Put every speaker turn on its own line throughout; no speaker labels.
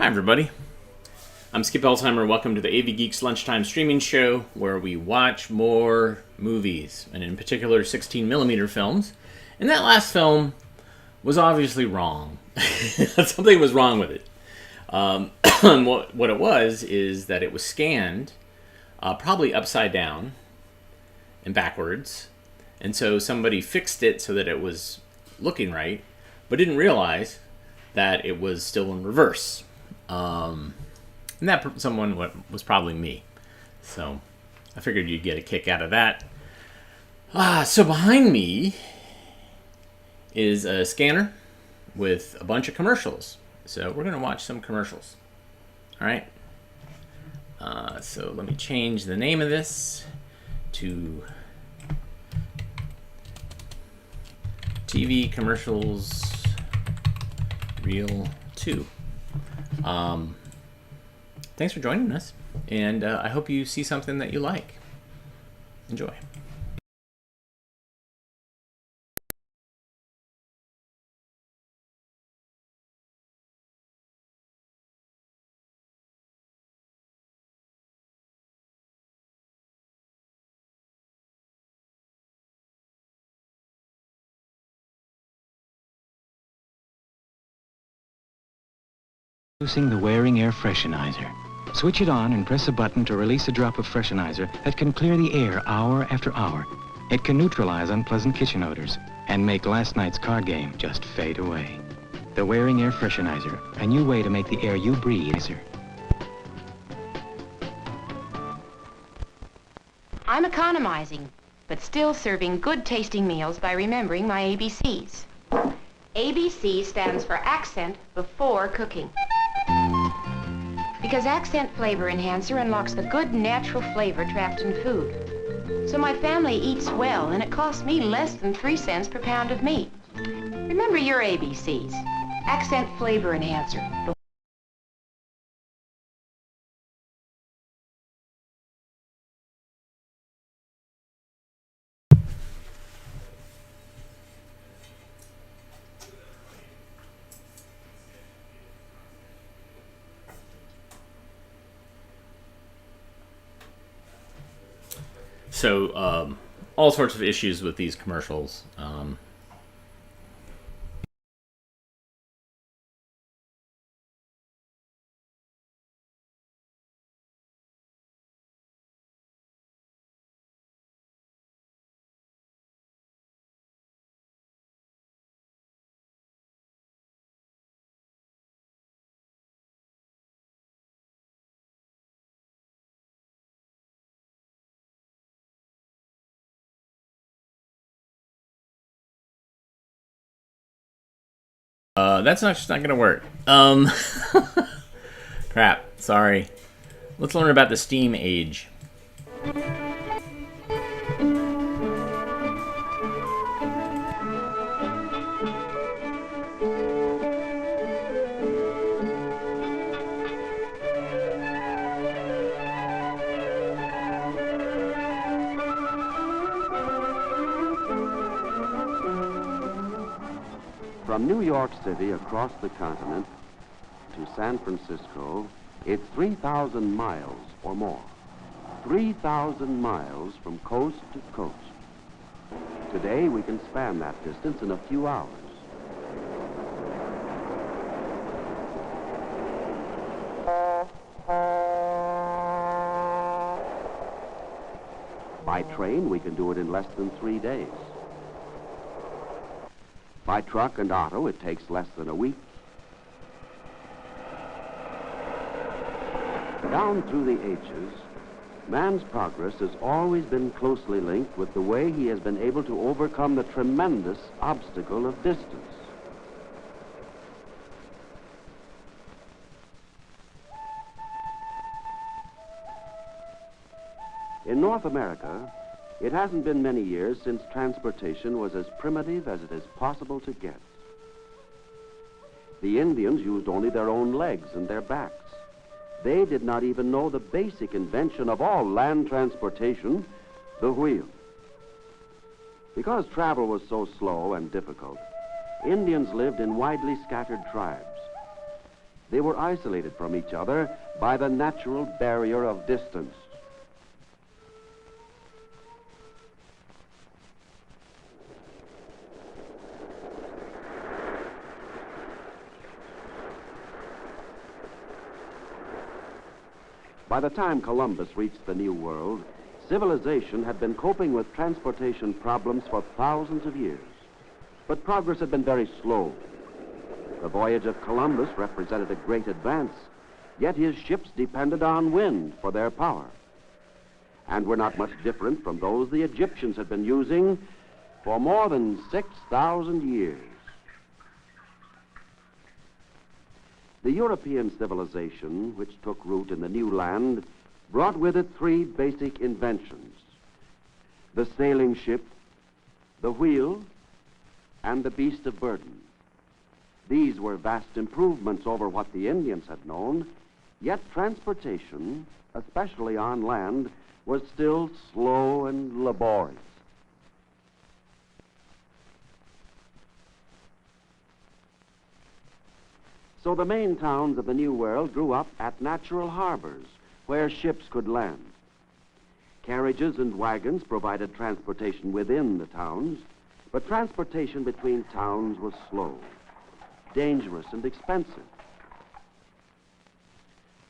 Hi, everybody. I'm Skip Elsheimer. Welcome to the AV Geeks Lunchtime Streaming Show, where we watch more movies, and in particular 16mm films. And that last film was obviously wrong. Something was wrong with it. What it was is that it was scanned probably upside down and backwards. And so somebody fixed it so that it was looking right, but didn't realize that it was still in reverse. And that someone was probably me. So I figured you'd get a kick out of that. So behind me is a scanner with a bunch of commercials. So we're going to watch some commercials. All right. So let me change the name of this to TV Commercials Reel 2. Thanks for joining us, and I hope you see something that you like. Enjoy.
Introducing the wearing air freshenizer. Switch it on and press a button to release a drop of freshenizer that can clear the air hour after hour. It can neutralize unpleasant kitchen odors and make last night's card game just fade away. The wearing air freshenizer, a new way to make the air you breathe easier.
I'm economizing, but still serving good tasting meals by remembering my ABCs. ABC stands for accent before cooking. Because accent flavor enhancer unlocks the good natural flavor trapped in food. So my family eats well, and it costs me less than 3 cents per pound of meat. Remember your ABCs. Accent flavor enhancer.
So, all sorts of issues with these commercials. That's not just not gonna work. Crap. Sorry. Let's learn about the Steam age.
From New York City across the continent to San Francisco, it's 3,000 miles or more. 3,000 miles from coast to coast. Today, we can span that distance in a few hours. By train, we can do it in less than 3 days. By truck and auto, it takes less than a week. Down through the ages, man's progress has always been closely linked with the way he has been able to overcome the tremendous obstacle of distance. In North America, it hasn't been many years since transportation was as primitive as it is possible to get. The Indians used only their own legs and their backs. They did not even know the basic invention of all land transportation, the wheel. Because travel was so slow and difficult, Indians lived in widely scattered tribes. They were isolated from each other by the natural barrier of distance. By the time Columbus reached the New World, civilization had been coping with transportation problems for thousands of years. But progress had been very slow. The voyage of Columbus represented a great advance, yet his ships depended on wind for their power, and were not much different from those the Egyptians had been using for more than 6,000 years. The European civilization, which took root in the new land, brought with it three basic inventions: the sailing ship, the wheel, and the beast of burden. These were vast improvements over what the Indians had known, yet transportation, especially on land, was still slow and laborious. So the main towns of the New World grew up at natural harbors where ships could land. Carriages and wagons provided transportation within the towns, but transportation between towns was slow, dangerous, and expensive.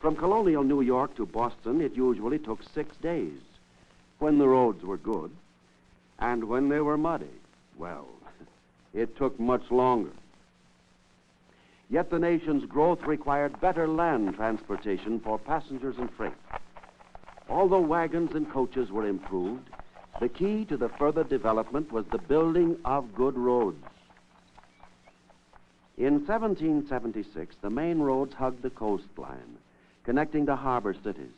From colonial New York to Boston, it usually took 6 days when the roads were good, and when they were muddy, well, it took much longer. Yet the nation's growth required better land transportation for passengers and freight. Although wagons and coaches were improved, the key to the further development was the building of good roads. In 1776, the main roads hugged the coastline, connecting the harbor cities.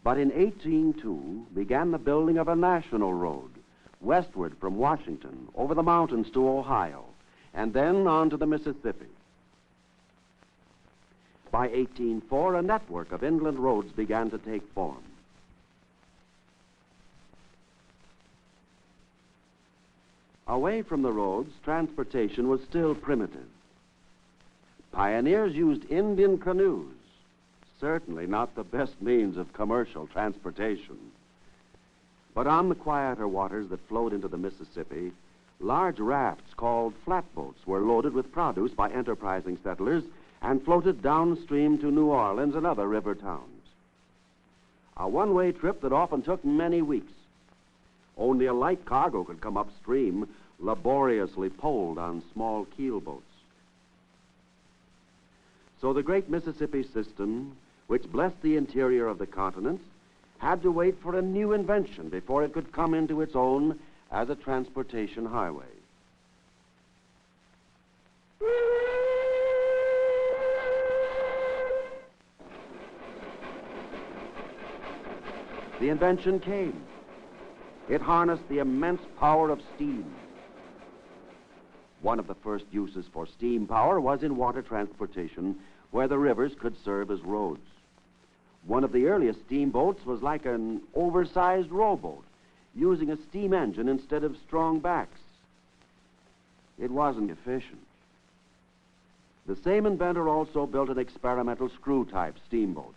But in 1802 began the building of a national road, westward from Washington, over the mountains to Ohio, and then on to the Mississippi. By 1804, a network of inland roads began to take form. Away from the roads, transportation was still primitive. Pioneers used Indian canoes, certainly not the best means of commercial transportation. But on the quieter waters that flowed into the Mississippi, large rafts called flatboats were loaded with produce by enterprising settlers and floated downstream to New Orleans and other river towns. A one-way trip that often took many weeks. Only a light cargo could come upstream, laboriously poled on small keelboats. So the great Mississippi system, which blessed the interior of the continent, had to wait for a new invention before it could come into its own as a transportation highway. The invention came. It harnessed the immense power of steam. One of the first uses for steam power was in water transportation, where the rivers could serve as roads. One of the earliest steamboats was like an oversized rowboat, using a steam engine instead of strong backs. It wasn't efficient. The same inventor also built an experimental screw-type steamboat.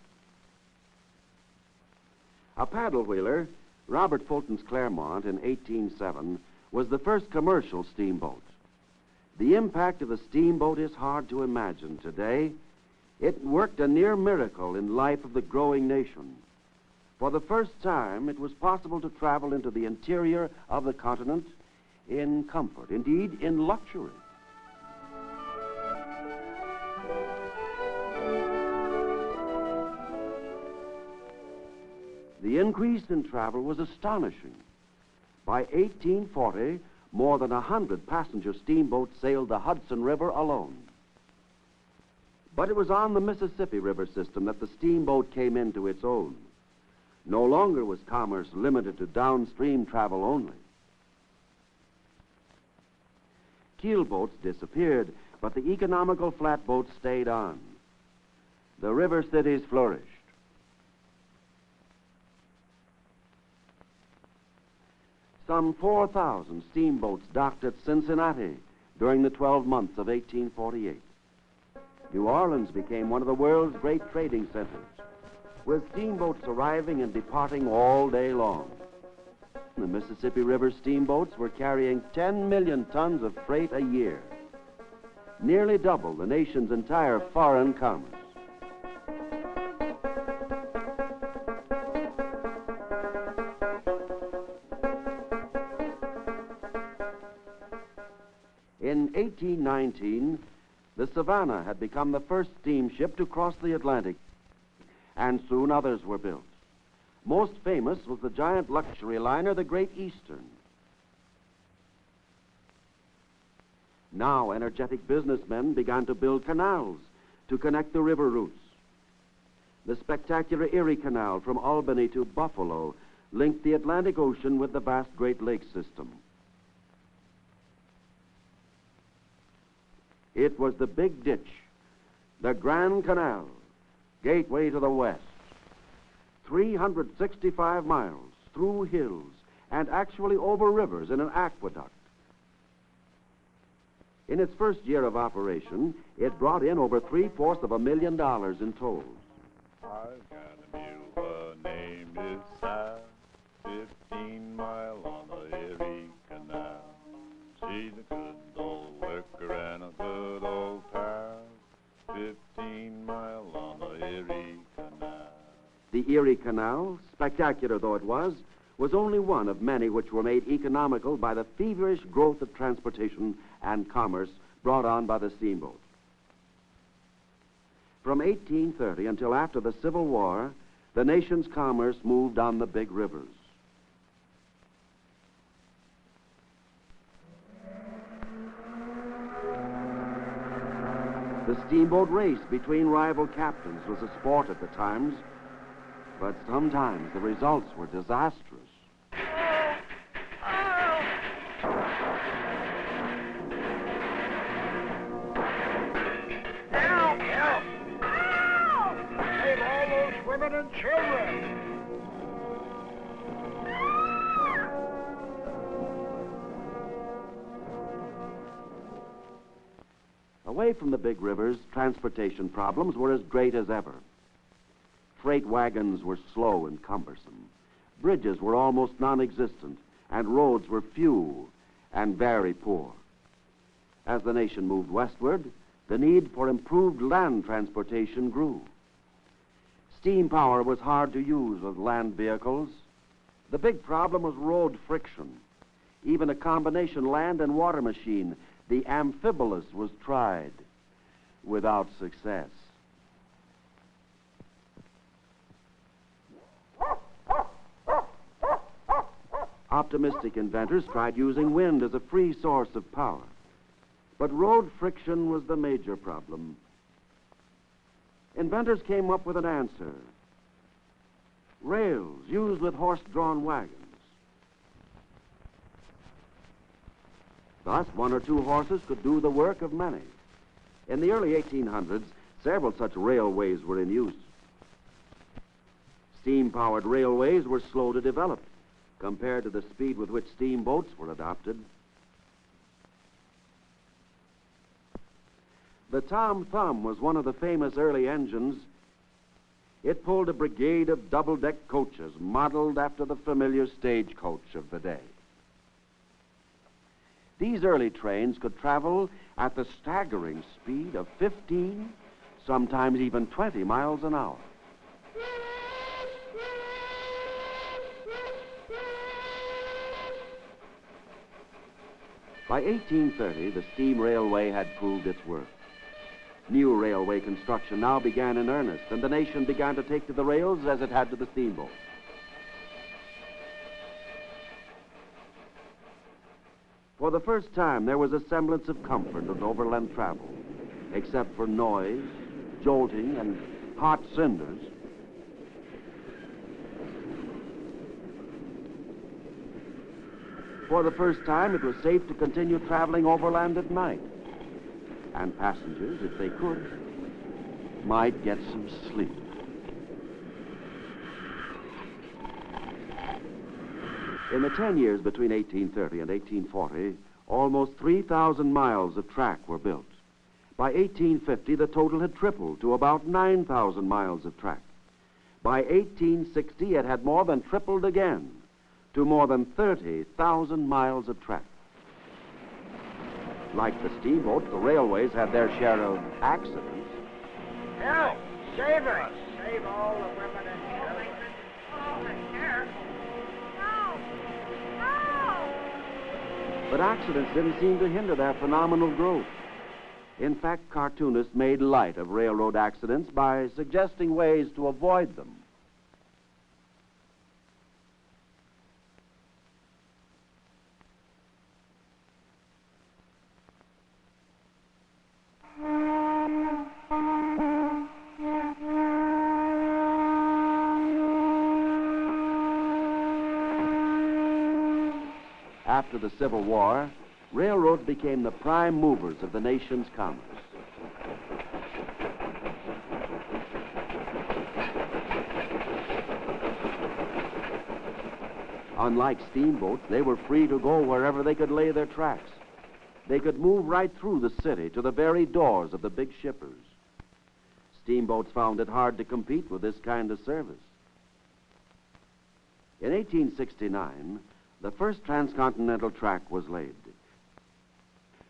A paddle wheeler, Robert Fulton's Clermont in 1807, was the first commercial steamboat. The impact of the steamboat is hard to imagine today. It worked a near miracle in life of the growing nation. For the first time, it was possible to travel into the interior of the continent in comfort, indeed in luxury. The increase in travel was astonishing. By 1840, more than 100 passenger steamboats sailed the Hudson River alone. But it was on the Mississippi River system that the steamboat came into its own. No longer was commerce limited to downstream travel only. Keelboats disappeared, but the economical flatboats stayed on. The river cities flourished. Some 4,000 steamboats docked at Cincinnati during the 12 months of 1848. New Orleans became one of the world's great trading centers, with steamboats arriving and departing all day long. The Mississippi River steamboats were carrying 10 million tons of freight a year, nearly double the nation's entire foreign commerce. In 1819, the Savannah had become the first steamship to cross the Atlantic, and soon others were built. Most famous was the giant luxury liner, the Great Eastern. Now, energetic businessmen began to build canals to connect the river routes. The spectacular Erie Canal from Albany to Buffalo linked the Atlantic Ocean with the vast Great Lakes system. It was the big ditch, the Grand Canal, gateway to the West. 365 miles through hills and actually over rivers in an aqueduct. In its first year of operation, it brought in over $750,000 in tolls.
I've got a mule, her name is Sal, 15 mile on the Erie Canal. She's a good old worker and a good old pal, 15 mile on the Erie Canal.
The Erie Canal, spectacular though it was only one of many which were made economical by the feverish growth of transportation and commerce brought on by the steamboat. From 1830 until after the Civil War, the nation's commerce moved on the big rivers. The steamboat race between rival captains was a sport at the times, but sometimes the results were disastrous.
Help! Help! Save all those women and children!
Away from the big rivers, transportation problems were as great as ever. Freight wagons were slow and cumbersome. Bridges were almost non-existent, and roads were few and very poor. As the nation moved westward, the need for improved land transportation grew. Steam power was hard to use with land vehicles. The big problem was road friction. Even a combination land and water machine, the amphibolus, was tried without success. Optimistic inventors tried using wind as a free source of power. But road friction was the major problem. Inventors came up with an answer. Rails used with horse-drawn wagons. Thus, one or two horses could do the work of many. In the early 1800s, several such railways were in use. Steam-powered railways were slow to develop compared to the speed with which steamboats were adopted. The Tom Thumb was one of the famous early engines. It pulled a brigade of double-deck coaches modeled after the familiar stagecoach of the day. These early trains could travel at the staggering speed of 15, sometimes even 20 miles an hour. By 1830, the steam railway had proved its worth. New railway construction now began in earnest, and the nation began to take to the rails as it had to the steamboat. For the first time, there was a semblance of comfort in overland travel, except for noise, jolting, and hot cinders. For the first time, it was safe to continue traveling overland at night. And passengers, if they could, might get some sleep. In the 10 years between 1830 and 1840, almost 3,000 miles of track were built. By 1850, the total had tripled to about 9,000 miles of track. By 1860, it had more than tripled again to more than 30,000 miles of track. Like the steamboat, the railways had their share of accidents.
Help! Save us! Save all the women and children.
But accidents didn't seem to hinder their phenomenal growth. In fact, cartoonists made light of railroad accidents by suggesting ways to avoid them. After the Civil War, railroads became the prime movers of the nation's commerce. Unlike steamboats, they were free to go wherever they could lay their tracks. They could move right through the city to the very doors of the big shippers. Steamboats found it hard to compete with this kind of service. In 1869, the first transcontinental track was laid,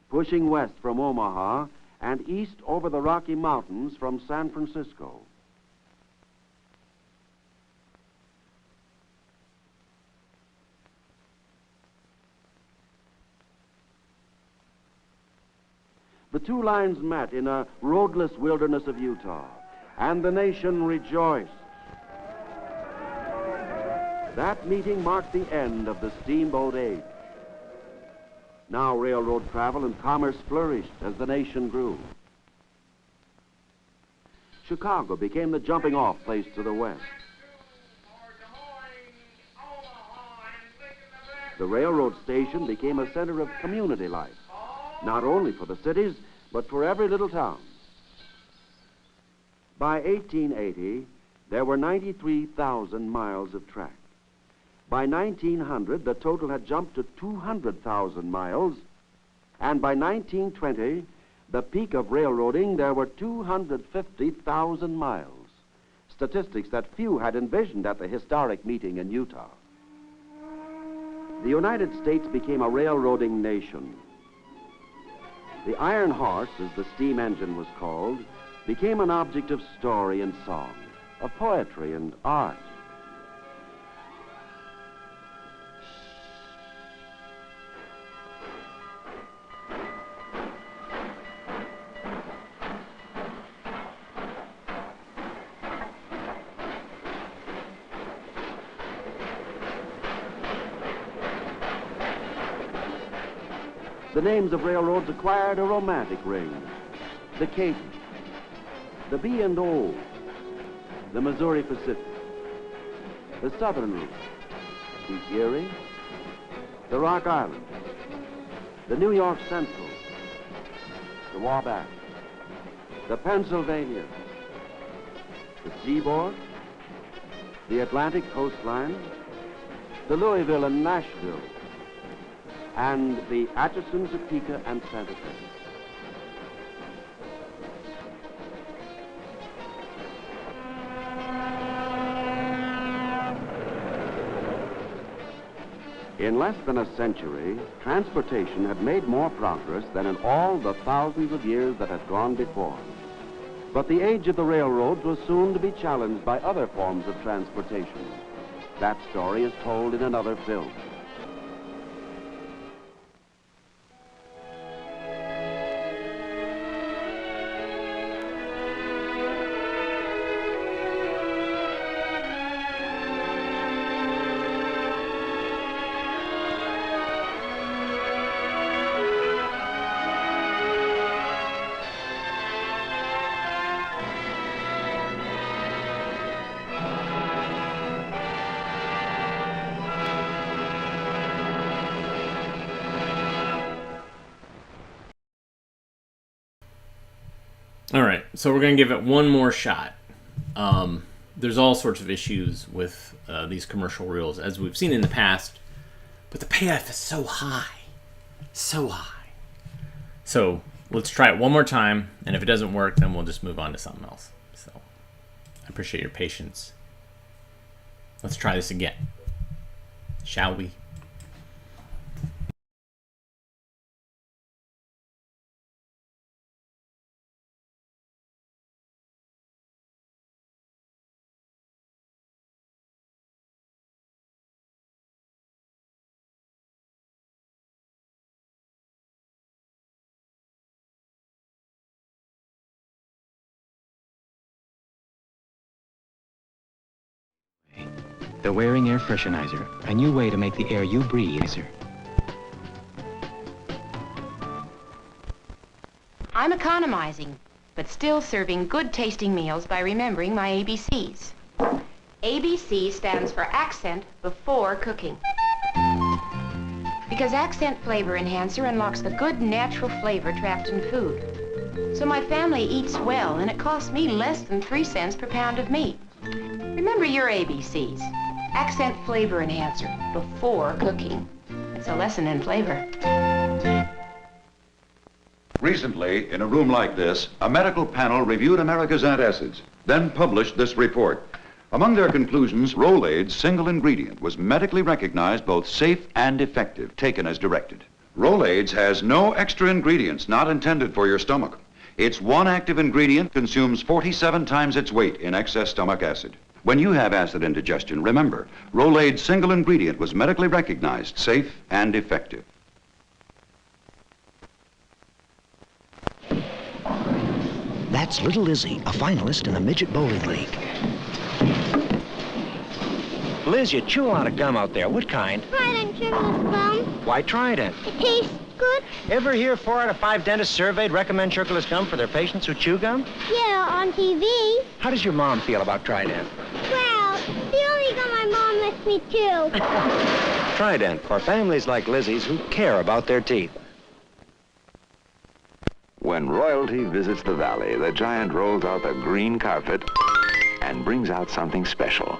pushing west from Omaha and east over the Rocky Mountains from San Francisco. The two lines met in a roadless wilderness of Utah, and the nation rejoiced. That meeting marked the end of the steamboat age. Now railroad travel and commerce flourished as the nation grew. Chicago became the jumping-off place to the west. The railroad station became a center of community life, not only for the cities, but for every little town. By 1880, there were 93,000 miles of track. By 1900, the total had jumped to 200,000 miles, and by 1920, the peak of railroading, there were 250,000 miles, statistics that few had envisioned at the historic meeting in Utah. The United States became a railroading nation. The Iron Horse, as the steam engine was called, became an object of story and song, of poetry and art. The names of railroads acquired a romantic ring. The Cajun, the B&O, the Missouri Pacific, the Southern Route, the Erie, the Rock Island, the New York Central, the Wabash, the Pennsylvania, the Seaboard, the Atlantic Coastline, the Louisville and Nashville, and the Atchison, Topeka, and Santa Fe. In less than a century, transportation had made more progress than in all the thousands of years that had gone before. But the age of the railroads was soon to be challenged by other forms of transportation. That story is told in another film.
All right, so we're going to give it one more shot. There's all sorts of issues with these commercial reels, as we've seen in the past, but the payoff is so high. So high. So let's try it one more time, and if it doesn't work, then we'll just move on to something else. So I appreciate your patience. Let's try this again. Shall we?
The wearing air freshenizer, a new way to make the air you breathe easier.
I'm economizing, but still serving good-tasting meals by remembering my ABCs. ABC stands for accent before cooking. Because accent flavor enhancer unlocks the good natural flavor trapped in food. So my family eats well, and it costs me less than 3 cents per pound of meat. Remember your ABCs. Accent flavor enhancer before cooking. It's a lesson in flavor.
Recently, in a room like this, a medical panel reviewed America's antacids, then published this report. Among their conclusions, Rolaids single ingredient was medically recognized both safe and effective, taken as directed. Rolaids has no extra ingredients not intended for your stomach. Its one active ingredient consumes 47 times its weight in excess stomach acid. When you have acid indigestion, remember, Rolaids single ingredient was medically recognized, safe and effective.
That's little Lizzie, a finalist in the Midget Bowling League.
Liz, you chew a lot of gum out there. What kind?
Trident sugarless gum.
Why Trident?
It tastes good.
Ever hear 4 out of 5 dentists surveyed recommend sugarless gum for their patients who chew gum?
Yeah, on TV.
How does your mom feel about Trident?
Well, it's the only gum my mom lets me chew.
Trident for families like Lizzie's who care about their teeth.
When royalty visits the valley, the giant rolls out the green carpet and brings out something special.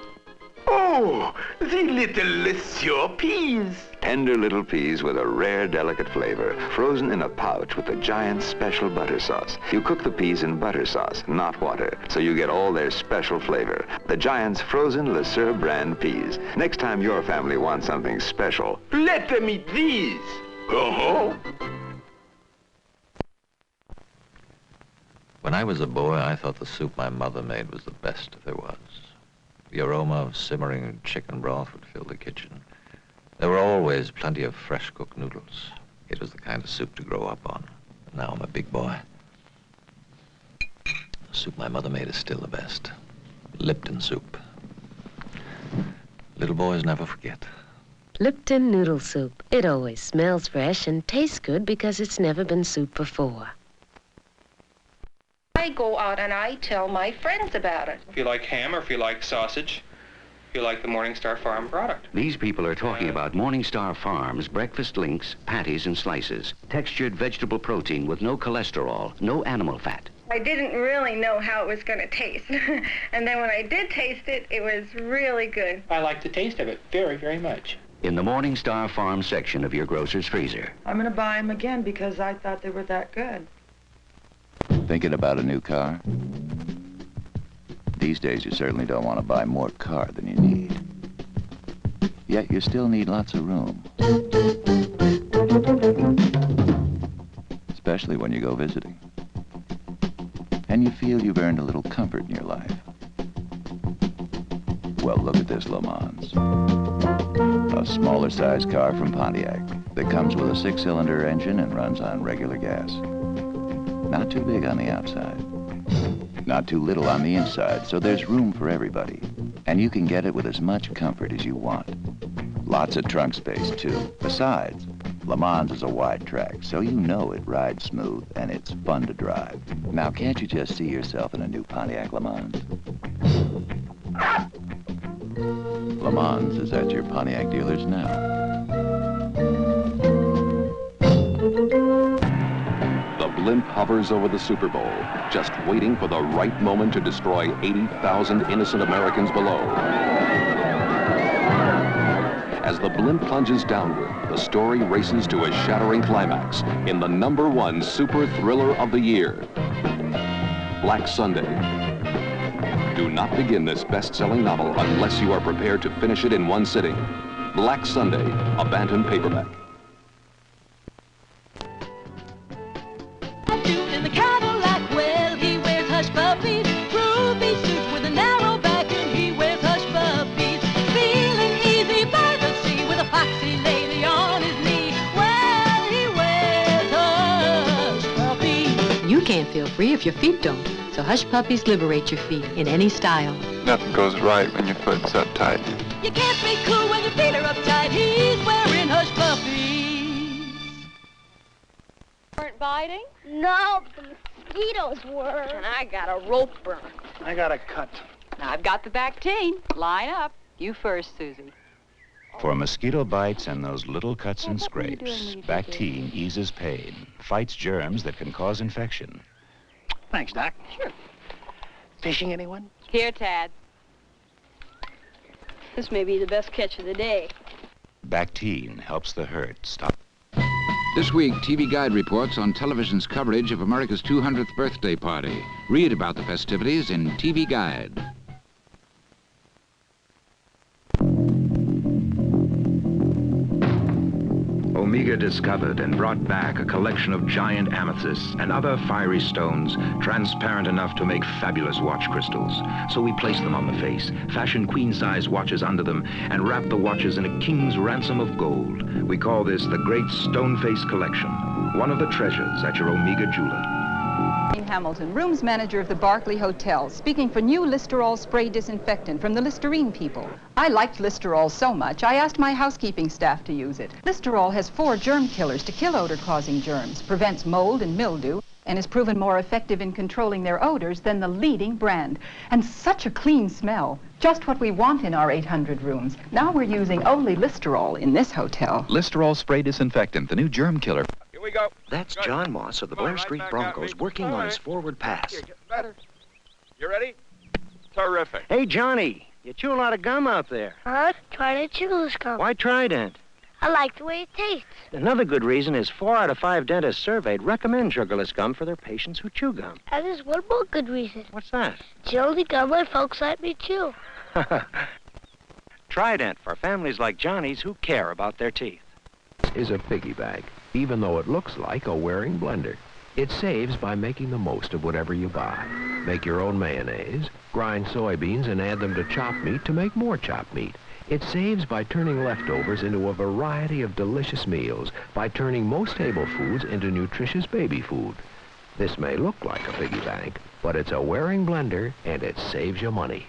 Oh, the little sure peas.
Tender little peas with a rare, delicate flavor, frozen in a pouch with the giant's special butter sauce. You cook the peas in butter sauce, not water, so you get all their special flavor. The giant's frozen Le Sueur brand peas. Next time your family wants something special,
Let them eat these. Oh.
When I was a boy, I thought the soup my mother made was the best there was. The aroma of simmering chicken broth would fill the kitchen. There were always plenty of fresh cooked noodles. It was the kind of soup to grow up on. Now I'm a big boy. The soup my mother made is still the best. Lipton soup. Little boys never forget.
Lipton noodle soup. It always smells fresh and tastes good because it's never been soup before.
I go out and I tell my friends about it.
If you like ham or if you like sausage, if you like the Morningstar Farm product.
These people are talking about Morningstar Farms breakfast links, patties, and slices. Textured vegetable protein with no cholesterol, no animal fat.
I didn't really know how it was going to taste. And then when I did taste it, it was really good.
I like the taste of it very, very much.
In the Morningstar Farm section of your grocer's freezer.
I'm going to buy them again because I thought they were that good.
Thinking about a new car? These days, you certainly don't want to buy more car than you need. Yet you still need lots of room. Especially when you go visiting. And you feel you've earned a little comfort in your life. Well, look at this Le Mans. A smaller size car from Pontiac that comes with a 6-cylinder engine and runs on regular gas. Not too big on the outside, not too little on the inside, so there's room for everybody. And you can get it with as much comfort as you want. Lots of trunk space, too. Besides, Le Mans is a wide track, so you know it rides smooth and it's fun to drive. Now, can't you just see yourself in a new Pontiac Le Mans? Le Mans is at your Pontiac dealers now.
The blimp hovers over the Super Bowl, just waiting for the right moment to destroy 80,000 innocent Americans below. As the blimp plunges downward, the the story races to a shattering climax in the #1 super thriller of the year, Black Sunday. Do not begin this best-selling novel unless you are prepared to finish it in one sitting. Black Sunday, a Bantam paperback.
In the Cadillac, well, he wears hush puppies, groovy suits with a narrow back, and he wears hush puppies. Feeling easy by the sea with a foxy lady on his knee. Well, he wears hush puppies.
You can't feel free if your feet don't. So Hush Puppies liberate your feet in any style.
Nothing goes right when your foot's uptight.
You can't be cool when your feet are uptight. He's wearing hush puppies.
Weren't biting?
No, but the mosquitoes were.
And I got a rope burn.
I got a cut.
Now I've got the Bactine. Line up. You first, Susie.
For mosquito bites and those little cuts and scrapes, Bactine eases pain, fights germs that can cause infection.
Thanks, Doc.
Sure.
Fishing, anyone?
Here, Tad.
This may be the best catch of the day.
Bactine helps the hurt stop.
This week, TV Guide reports on television's coverage of America's 200th birthday party. Read about the festivities in TV Guide.
Omega discovered and brought back a collection of giant amethysts and other fiery stones, transparent enough to make fabulous watch crystals. So we placed them on the face, fashioned queen-size watches under them, and wrapped the watches in a king's ransom of gold. We call this the Great Stone Face Collection, one of the treasures at your Omega jeweler.
Hamilton, rooms manager of the Barclay Hotel, speaking for new Listerol spray disinfectant from the Listerine people. I liked Listerol so much, I asked my housekeeping staff to use it. Listerol has 4 germ killers to kill odor-causing germs, prevents mold and mildew, and is proven more effective in controlling their odors than the leading brand. And such a clean smell, just what we want in our 800 rooms. Now we're using only Listerol in this hotel.
Listerol spray disinfectant, the new germ killer.
Here we go.
That's John Moss of the Blair Street Broncos working on his forward pass.
Better. You ready? Terrific.
Hey, Johnny, you chew a lot of gum out there.
Huh? Trident chewless gum.
Why Trident?
I like the way it tastes.
Another good reason is 4 out of 5 dentists surveyed recommend sugarless gum for their patients who chew gum.
And there's one more good reason.
What's that?
It's the only gum my folks let me chew.
Trident for families like Johnny's who care about their teeth.
Is a piggy bank, even though it looks like a wearing blender. It saves by making the most of whatever you buy. Make your own mayonnaise, grind soybeans and add them to chopped meat to make more chopped meat. It saves by turning leftovers into a variety of delicious meals, by turning most table foods into nutritious baby food. This may look like a piggy bank, but it's a wearing blender and it saves you money.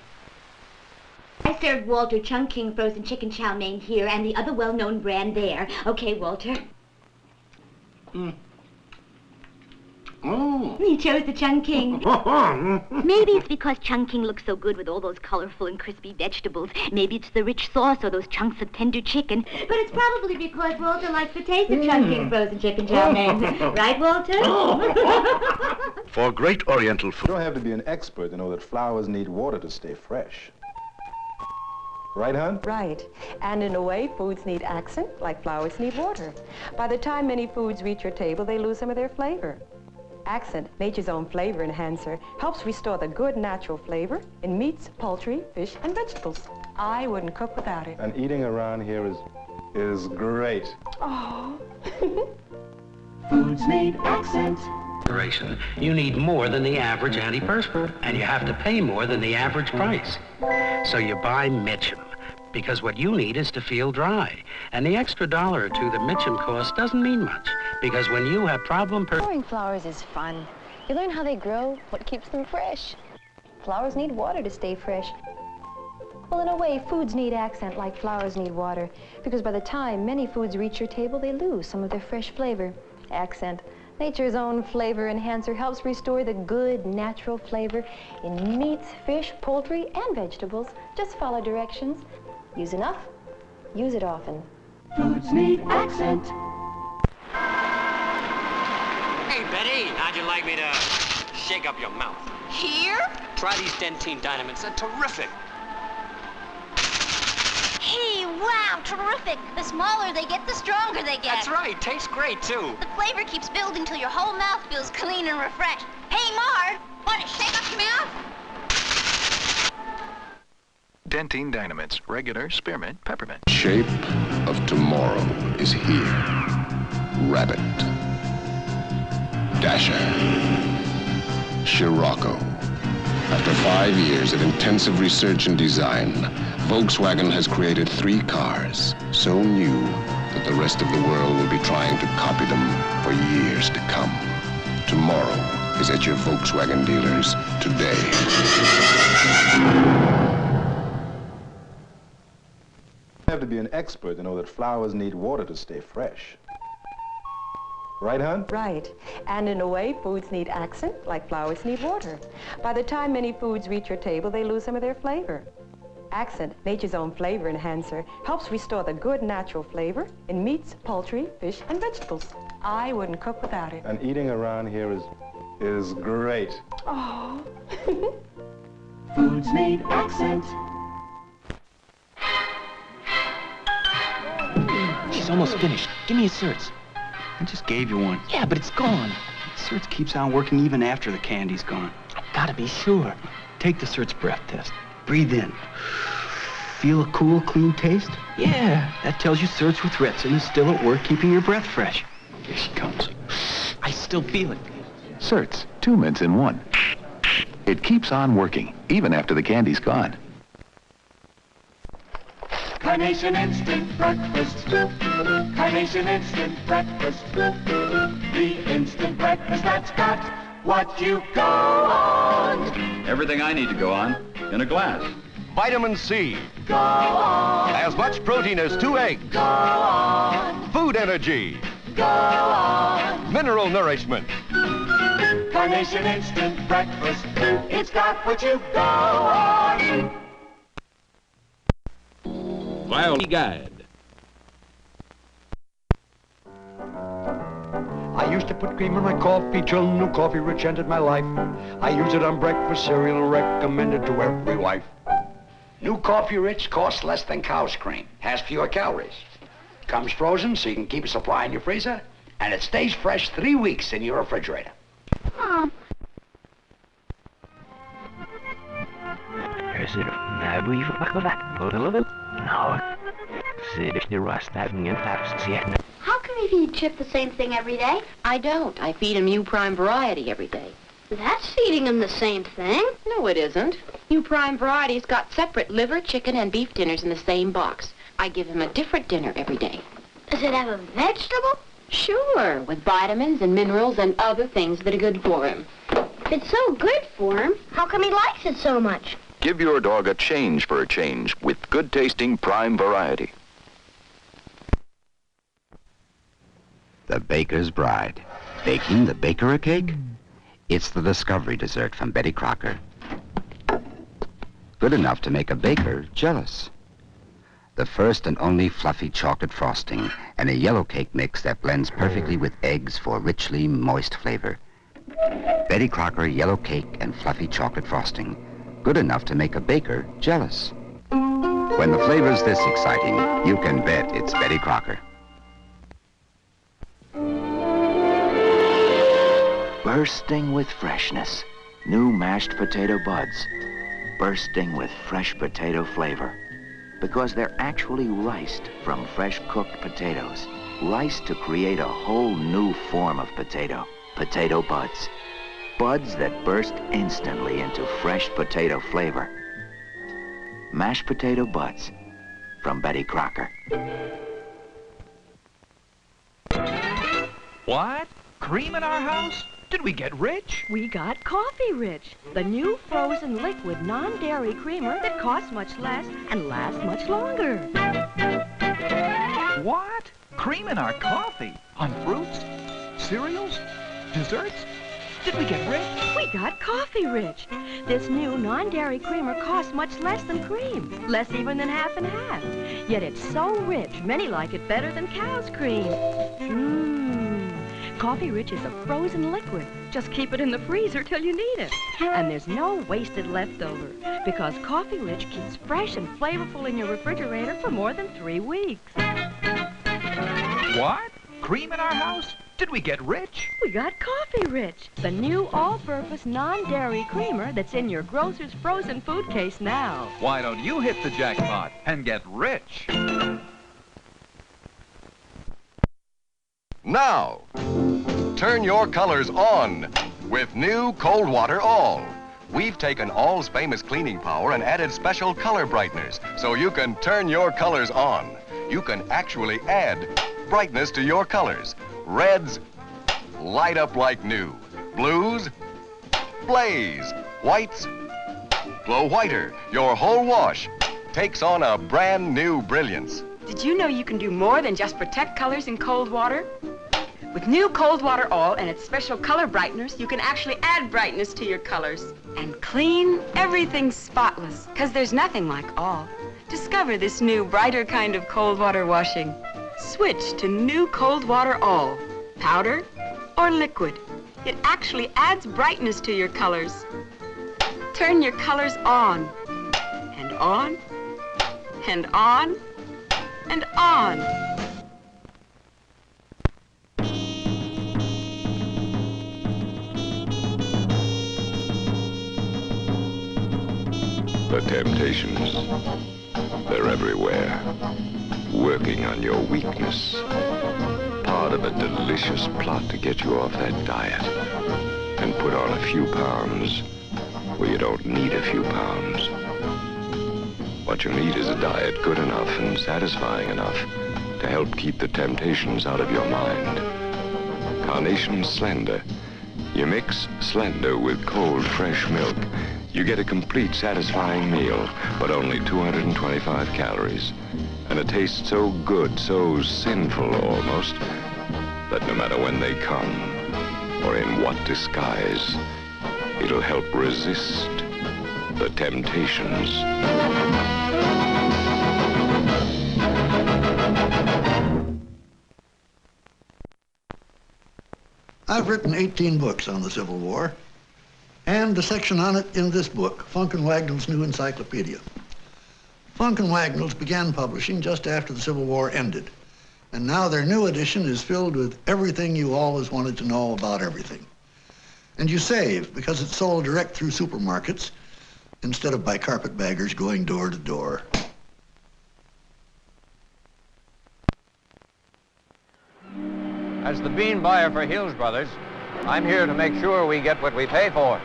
I served Walter Chungking frozen chicken chow mein here and the other well-known brand there. Okay, Walter.
Oh.
You chose the Chungking. Maybe it's because Chungking looks so good with all those colorful and crispy vegetables. Maybe it's the rich sauce or those chunks of tender chicken. But it's probably because Walter likes the taste of Chungking frozen chicken chow mein. Right, Walter?
For great Oriental food. You don't have to be an expert to know that flowers need water to stay fresh. Right, hon?
Right. And in a way, foods need accent like flowers need water. By the time many foods reach your table, they lose some of their flavor. Accent, nature's own flavor enhancer, helps restore the good natural flavor in meats, poultry, fish, and vegetables. I wouldn't cook without it.
And eating around here is great.
Oh.
Foods need accent.
You need more than the average antiperspirant, and you have to pay more than the average price. So you buy Mitchum, because what you need is to feel dry. And the extra $1 or $2 that Mitchum costs doesn't mean much, because when you have
Growing flowers is fun. You learn how they grow, what keeps them fresh. Flowers need water to stay fresh. Well, in a way, foods need accent like flowers need water, because by the time many foods reach your table, they lose some of their fresh flavor. Accent, nature's own flavor enhancer, helps restore the good natural flavor in meats, fish, poultry, and vegetables. Just follow directions. Use enough, use it often.
Foods need accent.
Hey, Betty, how'd you like me to shake up your mouth?
Here?
Try these Dentine Dynamits. They're terrific.
Hey,
Wow, terrific. The smaller they get, the stronger they get.
That's right. Tastes great, too.
The flavor keeps building till your whole mouth feels clean and refreshed. Hey, Mar, want to shake up your mouth?
Dentine Dynamits, regular, spearmint, peppermint.
Shape of tomorrow is here. Rabbit. Dasher. Scirocco. After 5 years of intensive research and design, Volkswagen has created 3 cars so new that the rest of the world will be trying to copy them for years to come. Tomorrow is at your Volkswagen dealers today.
You have to be an expert to know that flowers need water to stay fresh. Right, hon?
Right. And in a way, foods need accent like flowers need water. By the time many foods reach your table, they lose some of their flavor. Accent, nature's own flavor enhancer, helps restore the good natural flavor in meats, poultry, fish, and vegetables. I wouldn't cook without it.
And eating around here is great.
Oh.
Foods need accent.
She's almost finished. Give me a certs.
I just gave you one.
Yeah, but it's gone.
Certs keeps on working even after the candy's gone.
I gotta be sure.
Take the Certs breath test. Breathe in. Feel a cool, clean taste? Yeah, that tells you Certs with Ritson is still at work keeping your breath fresh. Here she comes.
I still feel it.
Certs, 2 mints in 1. It keeps on working, even after the candy's gone.
Carnation Instant Breakfast. Carnation Instant Breakfast. The instant breakfast that's got what you go on.
Everything I need to go on in a glass.
Vitamin C.
Go on.
As much protein as 2 eggs.
Go on.
Food energy.
Go on.
Mineral nourishment.
Carnation Instant Breakfast. It's got what you go on.
File Guide.
I used to put cream in my coffee till new coffee rich entered my life. I use it on breakfast cereal and recommend it to every wife. New Coffee Rich costs less than cow's cream, has fewer calories. Comes frozen so you can keep a supply in your freezer, and it stays fresh 3 weeks in your refrigerator.
Is it a brief no.
How can we feed Chip the same thing every day?
I don't. I feed him U Prime Variety every day.
That's feeding him the same thing.
No, it isn't. U Prime Variety's got separate liver, chicken, and beef dinners in the same box. I give him a different dinner every day.
Does it have a vegetable?
Sure, with vitamins and minerals and other things that are good for him.
If it's so good for him, how come he likes it so much?
Give your dog a change for a change with good-tasting Prime Variety.
The Baker's Bride. Baking the baker a cake? It's the discovery dessert from Betty Crocker. Good enough to make a baker jealous. The first and only fluffy chocolate frosting and a yellow cake mix that blends perfectly with eggs for richly moist flavor. Betty Crocker yellow cake and fluffy chocolate frosting. Good enough to make a baker jealous. When the flavor's this exciting, you can bet it's Betty Crocker.
Bursting with freshness. New mashed potato buds. Bursting with fresh potato flavor. Because they're actually riced from fresh cooked potatoes. Riced to create a whole new form of potato. Potato buds. Buds that burst instantly into fresh potato flavor. Mashed potato buds from Betty Crocker.
What? Cream in our house? Did we get rich?
We got Coffee Rich, the new frozen liquid non-dairy creamer that costs much less and lasts much longer.
What? Cream in our coffee? On fruits? Cereals? Desserts? Did we get rich?
We got Coffee Rich. This new non-dairy creamer costs much less than cream, less even than half and half. Yet it's so rich, many like it better than cow's cream. Coffee Rich is a frozen liquid. Just keep it in the freezer till you need it. And there's no wasted leftover, because Coffee Rich keeps fresh and flavorful in your refrigerator for more than 3 weeks.
What? Cream in our house? Did we get rich?
We got Coffee Rich, the new all-purpose non-dairy creamer that's in your grocer's frozen food case now.
Why don't you hit the jackpot and get rich?
Now, turn your colors on with new Cold Water All. We've taken All's famous cleaning power and added special color brighteners so you can turn your colors on. You can actually add brightness to your colors. Reds light up like new. Blues blaze. Whites glow whiter. Your whole wash takes on a brand new brilliance.
Did you know you can do more than just protect colors in cold water? With new Cold Water All and its special color brighteners, you can actually add brightness to your colors and clean everything spotless, because there's nothing like All. Discover this new, brighter kind of cold water washing. Switch to new Cold Water All, powder or liquid. It actually adds brightness to your colors. Turn your colors on, and on, and on, and on.
The temptations, they're everywhere, working on your weakness. Part of a delicious plot to get you off that diet and put on a few pounds where you don't need a few pounds. What you need is a diet good enough and satisfying enough to help keep the temptations out of your mind. Carnation Slender. You mix Slender with cold, fresh milk. You get a complete, satisfying meal, but only 225 calories. And it tastes so good, so sinful almost, that no matter when they come, or in what disguise, it'll help resist the temptations.
I've written 18 books on the Civil War, and a section on it in this book, Funk and Wagnall's New Encyclopedia. Funk and Wagnall's began publishing just after the Civil War ended, and now their new edition is filled with everything you always wanted to know about everything. And you save, because it's sold direct through supermarkets, instead of by carpetbaggers going door to door.
As the bean buyer for Hills Brothers, I'm here to make sure we get what we pay for.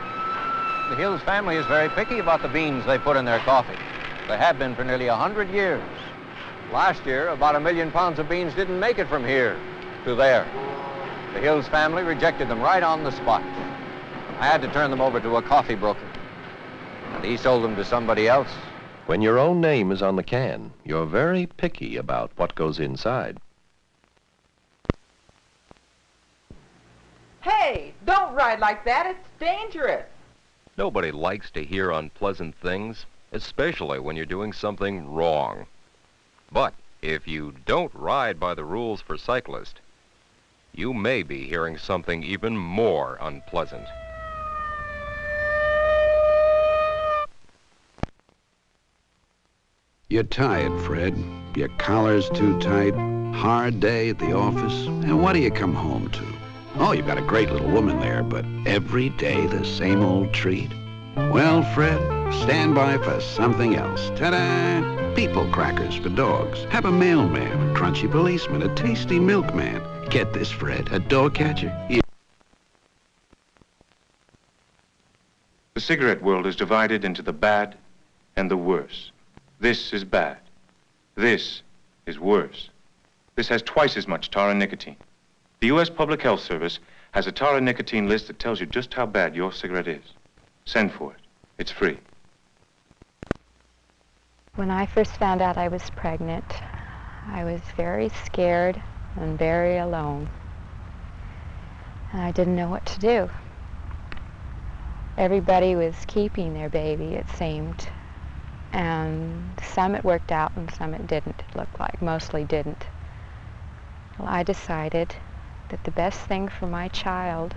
The Hills family is very picky about the beans they put in their coffee. They have been for nearly 100 years. Last year, about 1 million pounds of beans didn't make it from here to there. The Hills family rejected them right on the spot. I had to turn them over to a coffee broker, and he sold them to somebody else.
When your own name is on the can, you're very picky about what goes inside.
Hey, don't ride like that. It's dangerous.
Nobody likes to hear unpleasant things, especially when you're doing something wrong. But if you don't ride by the rules for cyclists, you may be hearing something even more unpleasant.
You're tired, Fred. Your collar's too tight, hard day at the office, and what do you come home to? Oh, you've got a great little woman there, but every day the same old treat? Well, Fred, stand by for something else. Ta-da! People crackers for dogs. Have a mailman, a crunchy policeman, a tasty milkman. Get this, Fred, a dog catcher.
The cigarette world is divided into the bad and the worse. This is bad. This is worse. This has twice as much tar and nicotine. The U.S. Public Health Service has a tar and nicotine list that tells you just how bad your cigarette is. Send for it. It's free.
When I first found out I was pregnant, I was very scared and very alone. And I didn't know what to do. Everybody was keeping their baby, it seemed. And some it worked out and some it didn't, it looked like. Mostly didn't. Well, I decided that the best thing for my child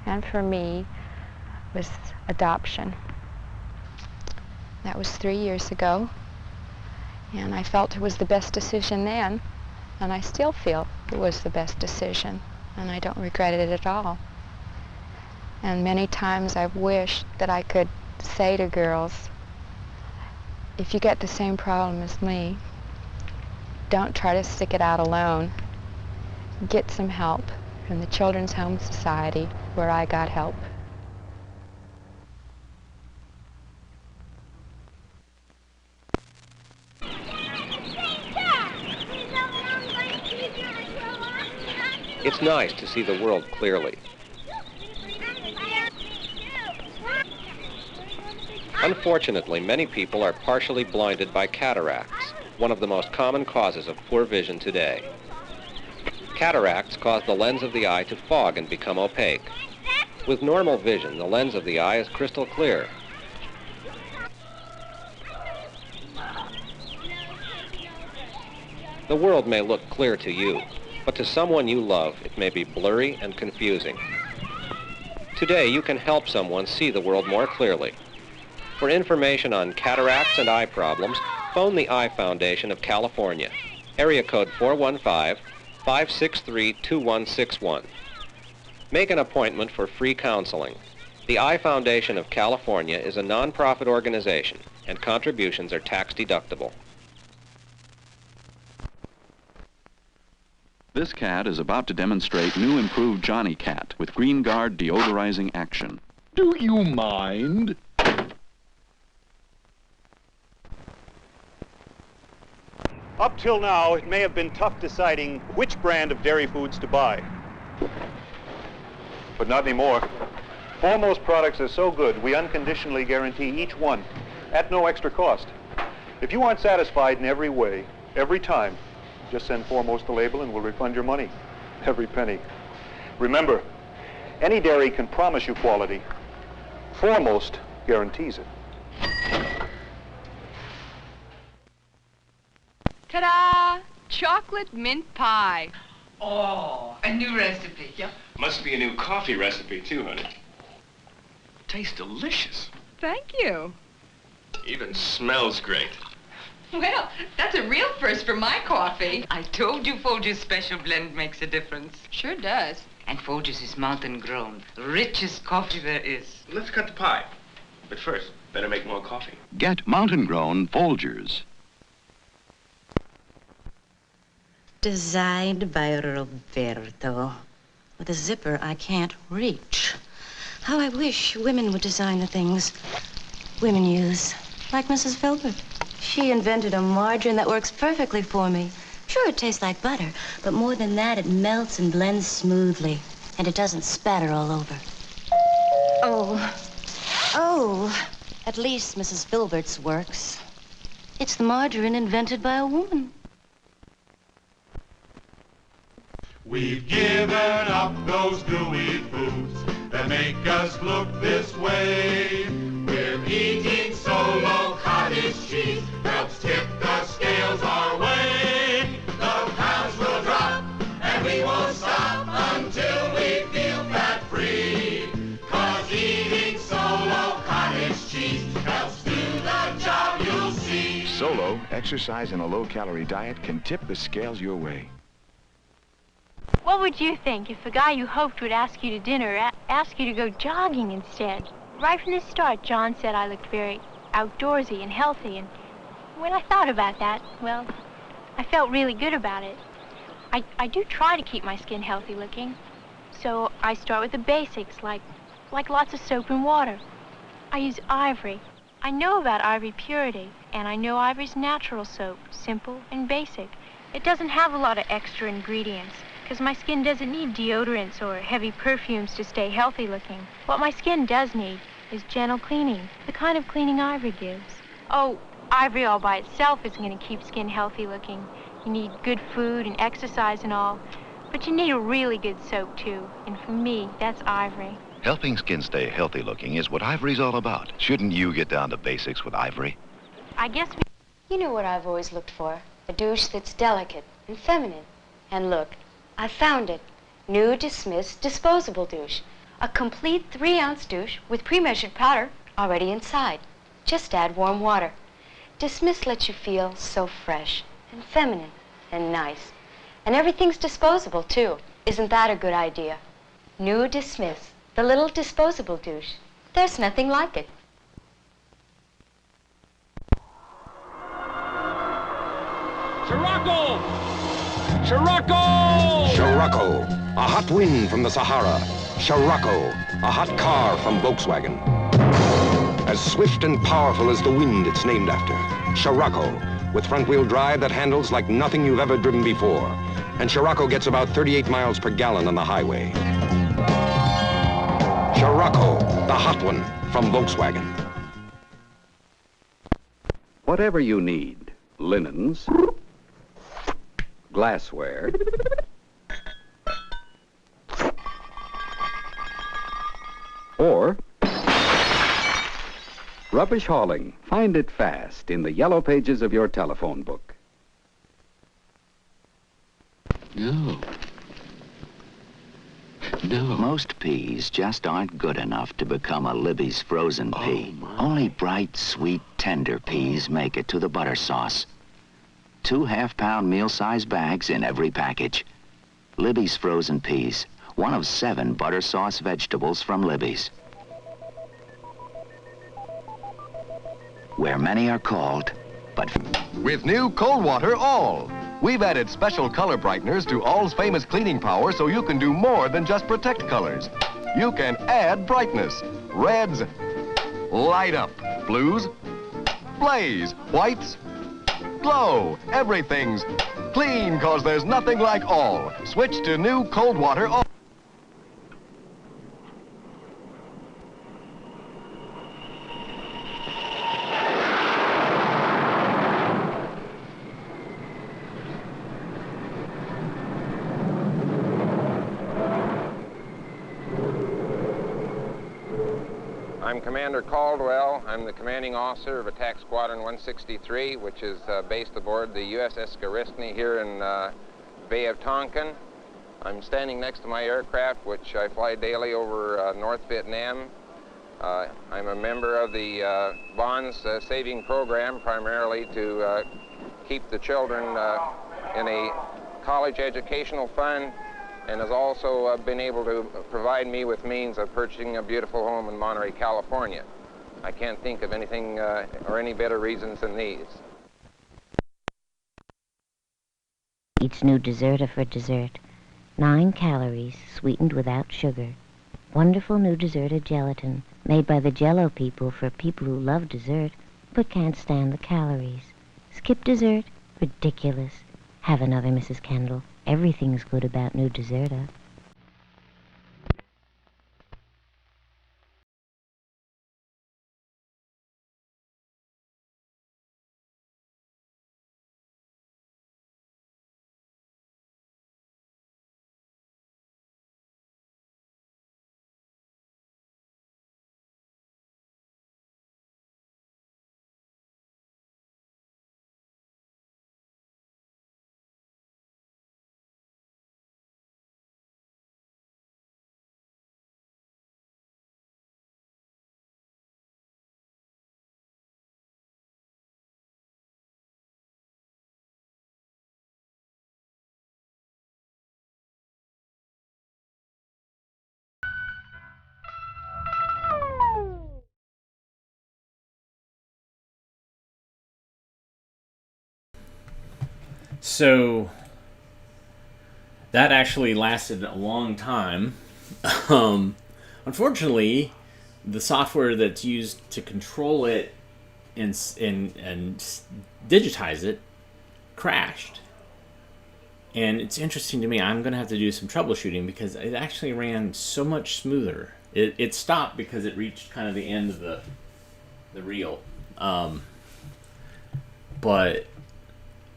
and for me was adoption. That was 3 years ago, and I felt it was the best decision then, and I still feel it was the best decision, and I don't regret it at all. And many times I've wished that I could say to girls, if you get the same problem as me, don't try to stick it out alone. Get some help from the Children's Home Society, where I got help.
It's nice to see the world clearly. Unfortunately, many people are partially blinded by cataracts, one of the most common causes of poor vision today. Cataracts cause the lens of the eye to fog and become opaque. With normal vision, the lens of the eye is crystal clear. The world may look clear to you, but to someone you love, it may be blurry and confusing. Today, you can help someone see the world more clearly. For information on cataracts and eye problems, phone the Eye Foundation of California, area code 415-563-2161. Make an appointment for free counseling. The Eye Foundation of California is a nonprofit organization, and contributions are tax deductible.
This cat is about to demonstrate new improved Johnny Cat with Green Guard deodorizing action.
Do you mind?
Up till now, it may have been tough deciding which brand of dairy foods to buy. But not anymore. Foremost products are so good, we unconditionally guarantee each one at no extra cost. If you aren't satisfied in every way, every time, just send Foremost the label and we'll refund your money. Every penny. Remember, any dairy can promise you quality. Foremost guarantees it.
Ta-da! Chocolate mint pie.
Oh, a new recipe. Yep.
Must be a new coffee recipe, too, honey. Tastes delicious.
Thank you.
Even smells great.
Well, that's a real first for my coffee. I told you Folgers Special Blend makes a difference.
Sure does.
And Folgers is mountain grown. Richest coffee there is.
Let's cut the pie. But first, better make more coffee.
Get mountain grown Folgers.
Designed by Roberto, with a zipper I can't reach. How I wish women would design the things women use, like Mrs. Filbert. She invented a margarine that works perfectly for me. Sure, it tastes like butter, but more than that, it melts and blends smoothly, and it doesn't spatter all over. Oh, at least Mrs. Filbert's works. It's the margarine invented by a woman.
We've given up those gooey foods that make us look this way. We're eating Solo cottage cheese, helps tip the scales our way. The pounds will drop and we won't stop until we feel fat-free. 'Cause eating Solo cottage cheese helps do the job, you'll see.
Solo, exercise and a low-calorie diet can tip the scales your way.
What would you think if a guy you hoped would ask you to dinner asked you to go jogging instead? Right from the start, John said I looked very outdoorsy and healthy, and when I thought about that, well, I felt really good about it. I do try to keep my skin healthy looking, so I start with the basics, like lots of soap and water. I use Ivory. I know about Ivory Purity, and I know Ivory's natural soap, simple and basic. It doesn't have a lot of extra ingredients, because my skin doesn't need deodorants or heavy perfumes to stay healthy looking. What my skin does need is gentle cleaning, the kind of cleaning Ivory gives. Oh, Ivory all by itself isn't going to keep skin healthy looking. You need good food and exercise and all, but you need a really good soap too, and for me, that's Ivory.
Helping skin stay healthy looking is what Ivory's all about. Shouldn't you get down to basics with Ivory?
I guess
You know what I've always looked for? A douche that's delicate and feminine. And look, I found it. New Dismiss disposable douche. A complete 3-ounce douche with pre-measured powder already inside. Just add warm water. Dismiss lets you feel so fresh and feminine and nice. And everything's disposable, too. Isn't that a good idea? New Dismiss, the little disposable douche. There's nothing like it.
Scirocco! Scirocco!
Scirocco, a hot wind from the Sahara. Scirocco, a hot car from Volkswagen. As swift and powerful as the wind it's named after. Scirocco, with front-wheel drive that handles like nothing you've ever driven before. And Scirocco gets about 38 miles per gallon on the highway. Scirocco, the hot one from Volkswagen.
Whatever you need, linens, glassware, or rubbish hauling. Find it fast in the yellow pages of your telephone book.
No. Most peas just aren't good enough to become a Libby's frozen pea. Only bright, sweet, tender peas make it to the butter sauce. 2 half-pound meal-sized bags in every package. Libby's frozen peas, one of 7 butter sauce vegetables from Libby's. Where many are called, but...
With new Cold Water All. We've added special color brighteners to All's famous cleaning power so you can do more than just protect colors. You can add brightness. Reds, light up. Blues, blaze. Whites, glow. Everything's clean, 'cause there's nothing like All. Switch to new Cold Water All.
I'm Commander Caldwell. I'm the commanding officer of Attack Squadron 163, which is based aboard the USS Skaristny here in Bay of Tonkin. I'm standing next to my aircraft, which I fly daily over North Vietnam. I'm a member of the Bonds Saving Program, primarily to keep the children in a college educational fund, and has also been able to provide me with means of purchasing a beautiful home in Monterey, California. I can't think of anything or any better reasons than these.
Each new desserta for dessert. 9 calories, sweetened without sugar. Wonderful new desserta gelatin, made by the Jell-O people for people who love dessert, but can't stand the calories. Skip dessert? Ridiculous. Have another, Mrs. Kendall. Everything's good about new desserta.
So that actually lasted a long time. Unfortunately, the software that's used to control it and digitize it crashed. And it's interesting to me. I'm going to have to do some troubleshooting because it actually ran so much smoother. It stopped because it reached kind of the end of the reel. But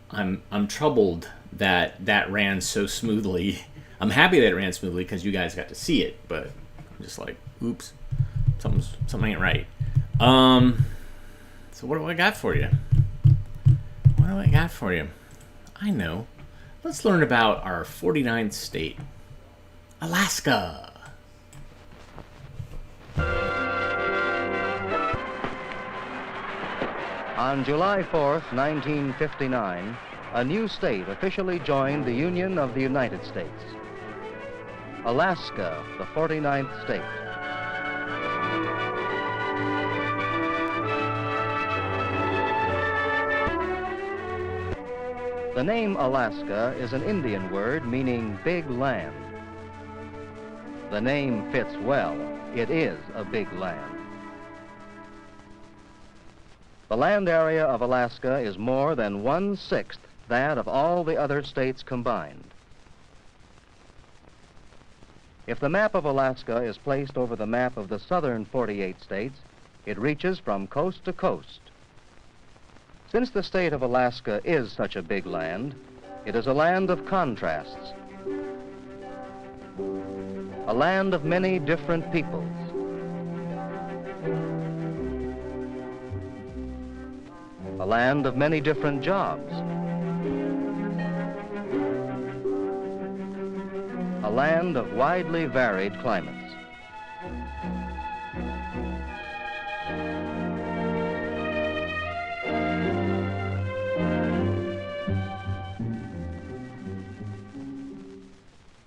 I'm troubled that ran so smoothly. I'm happy that it ran smoothly because you guys got to see it, but I'm just like, oops, something ain't right. So what do I got for you? I know. Let's learn about our 49th state. Alaska.
On July 4th, 1959, a new state officially joined the Union of the United States. Alaska, the 49th state. The name Alaska is an Indian word meaning big land. The name fits well. It is a big land. The land area of Alaska is more than 1/6 that of all the other states combined. If the map of Alaska is placed over the map of the southern 48 states, it reaches from coast to coast. Since the state of Alaska is such a big land, it is a land of contrasts, a land of many different peoples. A land of many different jobs. A land of widely varied climates.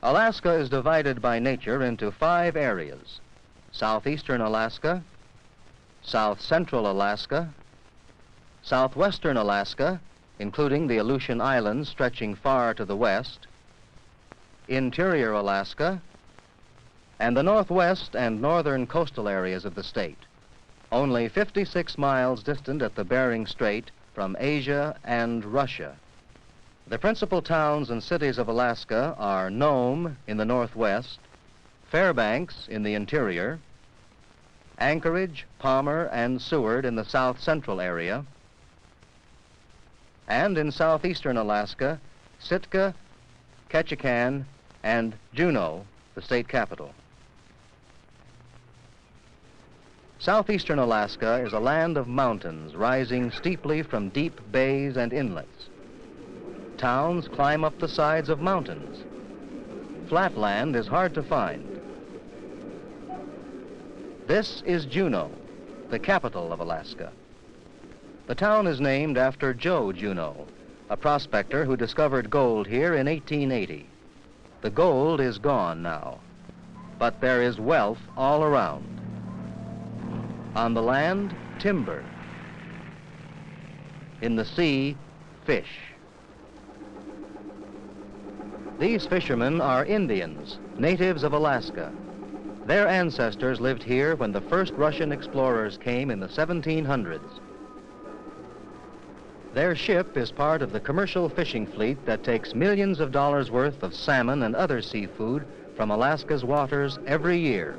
Alaska is divided by nature into 5 areas: southeastern Alaska, south-central Alaska, southwestern Alaska, including the Aleutian Islands stretching far to the west, interior Alaska, and the northwest and northern coastal areas of the state, only 56 miles distant at the Bering Strait from Asia and Russia. The principal towns and cities of Alaska are Nome in the northwest, Fairbanks in the interior, Anchorage, Palmer, and Seward in the south-central area, and in southeastern Alaska, Sitka, Ketchikan, and Juneau, the state capital. Southeastern Alaska is a land of mountains rising steeply from deep bays and inlets. Towns climb up the sides of mountains. Flat land is hard to find. This is Juneau, the capital of Alaska. The town is named after Joe Juneau, a prospector who discovered gold here in 1880. The gold is gone now, but there is wealth all around. On the land, timber. In the sea, fish. These fishermen are Indians, natives of Alaska. Their ancestors lived here when the first Russian explorers came in the 1700s. Their ship is part of the commercial fishing fleet that takes millions of dollars worth of salmon and other seafood from Alaska's waters every year.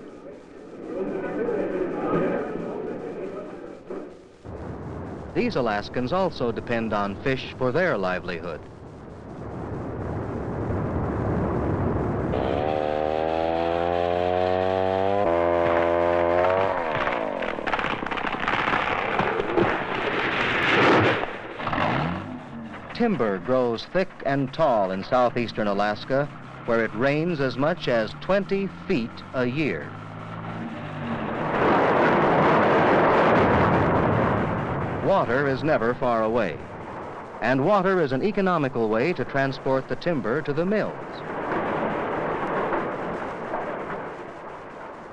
These Alaskans also depend on fish for their livelihood. Timber grows thick and tall in southeastern Alaska, where it rains as much as 20 feet a year. Water is never far away, and water is an economical way to transport the timber to the mills.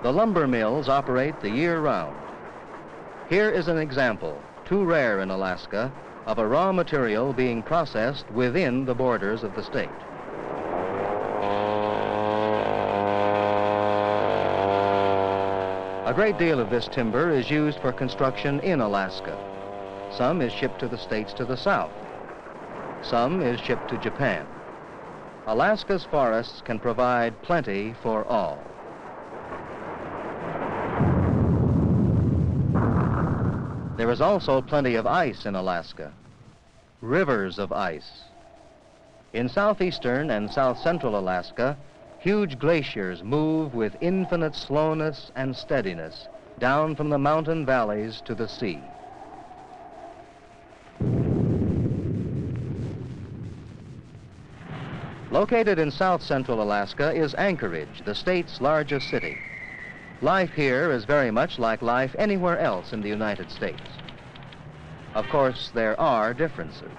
The lumber mills operate the year round. Here is an example, too rare in Alaska, of a raw material being processed within the borders of the state. A great deal of this timber is used for construction in Alaska. Some is shipped to the states to the south. Some is shipped to Japan. Alaska's forests can provide plenty for all. There is also plenty of ice in Alaska, rivers of ice. In southeastern and south-central Alaska, huge glaciers move with infinite slowness and steadiness down from the mountain valleys to the sea. Located in south central Alaska is Anchorage, the state's largest city. Life here is very much like life anywhere else in the United States. Of course, there are differences.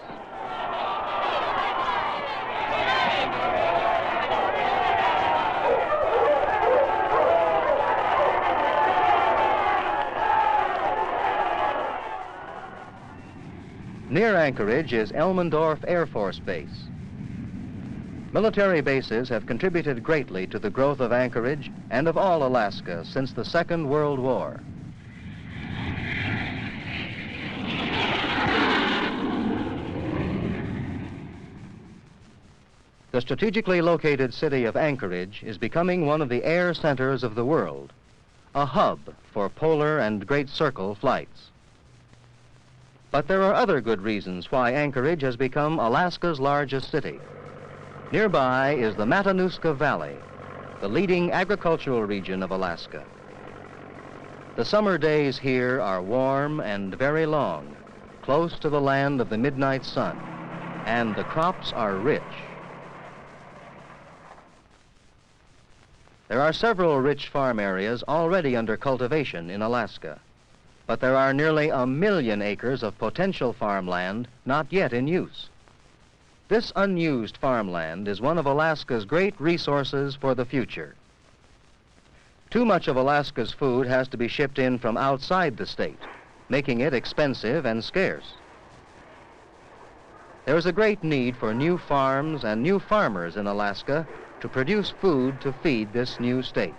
Near Anchorage is Elmendorf Air Force Base. Military bases have contributed greatly to the growth of Anchorage and of all Alaska since the Second World War. The strategically located city of Anchorage is becoming one of the air centers of the world, a hub for polar and Great Circle flights. But there are other good reasons why Anchorage has become Alaska's largest city. Nearby is the Matanuska Valley, the leading agricultural region of Alaska. The summer days here are warm and very long, close to the land of the midnight sun, and the crops are rich. There are several rich farm areas already under cultivation in Alaska, but there are nearly 1 million acres of potential farmland not yet in use. This unused farmland is one of Alaska's great resources for the future. Too much of Alaska's food has to be shipped in from outside the state, making it expensive and scarce. There is a great need for new farms and new farmers in Alaska to produce food to feed this new state.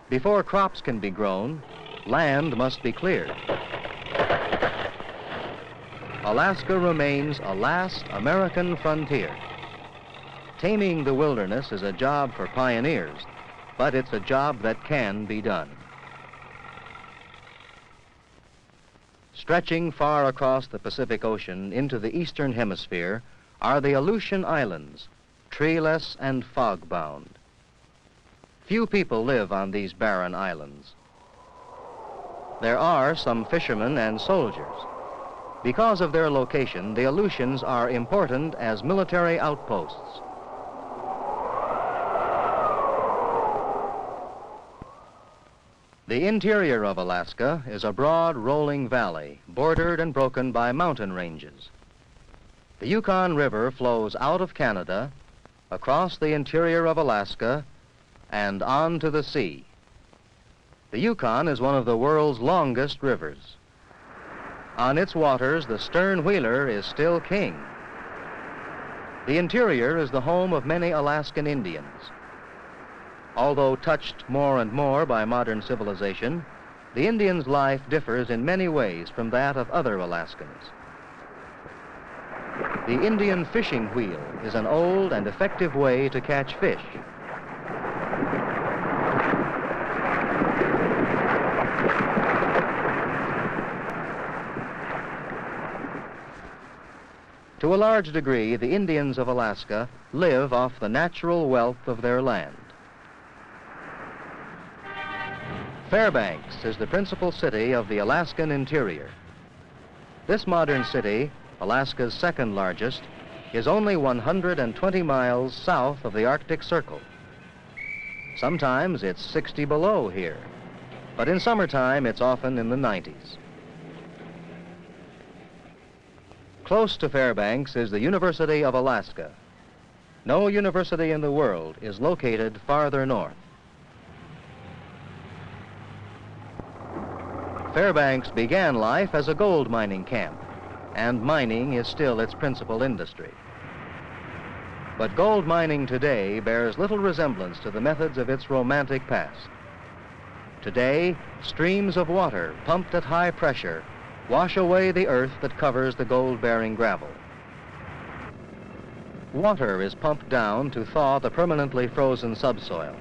Before crops can be grown, land must be cleared. Alaska remains a last American frontier. Taming the wilderness is a job for pioneers, but it's a job that can be done. Stretching far across the Pacific Ocean into the eastern hemisphere are the Aleutian Islands, treeless and fog-bound. Few people live on these barren islands. There are some fishermen and soldiers. Because of their location, the Aleutians are important as military outposts. The interior of Alaska is a broad rolling valley, bordered and broken by mountain ranges. The Yukon River flows out of Canada, across the interior of Alaska, and on to the sea. The Yukon is one of the world's longest rivers. On its waters, the stern wheeler is still king. The interior is the home of many Alaskan Indians. Although touched more and more by modern civilization, the Indian's life differs in many ways from that of other Alaskans. The Indian fishing wheel is an old and effective way to catch fish. To a large degree, the Indians of Alaska live off the natural wealth of their land. Fairbanks is the principal city of the Alaskan interior. This modern city, Alaska's second largest, is only 120 miles south of the Arctic Circle. Sometimes it's 60 below here, but in summertime it's often in the 90s. Close to Fairbanks is the University of Alaska. No university in the world is located farther north. Fairbanks began life as a gold mining camp, and mining is still its principal industry. But gold mining today bears little resemblance to the methods of its romantic past. Today, streams of water pumped at high pressure wash away the earth that covers the gold-bearing gravel. Water is pumped down to thaw the permanently frozen subsoil.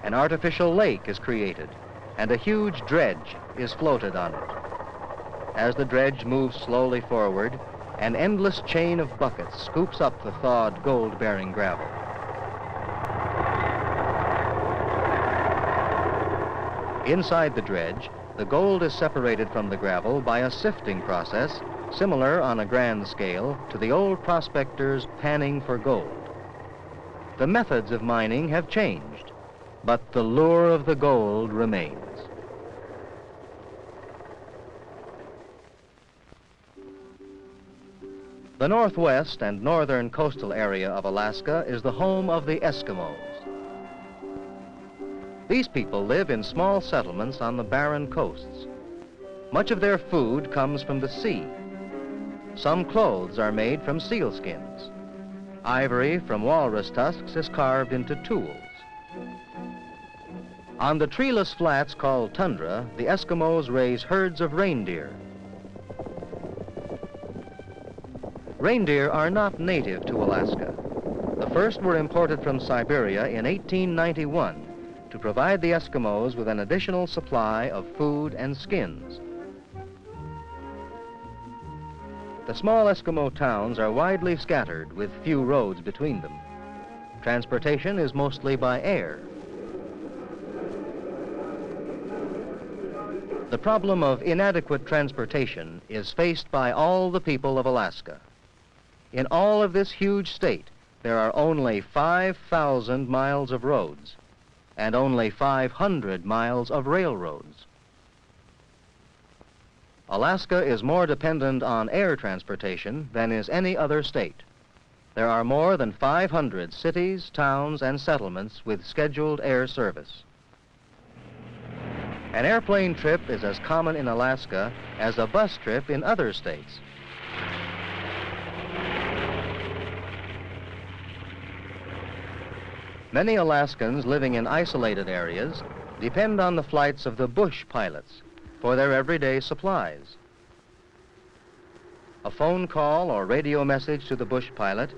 An artificial lake is created, and a huge dredge is floated on it. As the dredge moves slowly forward, an endless chain of buckets scoops up the thawed gold-bearing gravel. Inside the dredge, The gold is separated from the gravel by a sifting process similar on a grand scale to the old prospectors' panning for gold. The methods of mining have changed, but the lure of the gold remains. The northwest and northern coastal area of Alaska is the home of the Eskimos. These people live in small settlements on the barren coasts. Much of their food comes from the sea. Some clothes are made from seal skins. Ivory from walrus tusks is carved into tools. On the treeless flats called tundra, the Eskimos raise herds of reindeer. Reindeer are not native to Alaska. The first were imported from Siberia in 1891 to provide the Eskimos with an additional supply of food and skins. The small Eskimo towns are widely scattered with few roads between them. Transportation is mostly by air. The problem of inadequate transportation is faced by all the people of Alaska. In all of this huge state, there are only 5,000 miles of roads and only 500 miles of railroads. Alaska is more dependent on air transportation than is any other state. There are more than 500 cities, towns, and settlements with scheduled air service. An airplane trip is as common in Alaska as a bus trip in other states. Many Alaskans living in isolated areas depend on the flights of the bush pilots for their everyday supplies. A phone call or radio message to the bush pilot,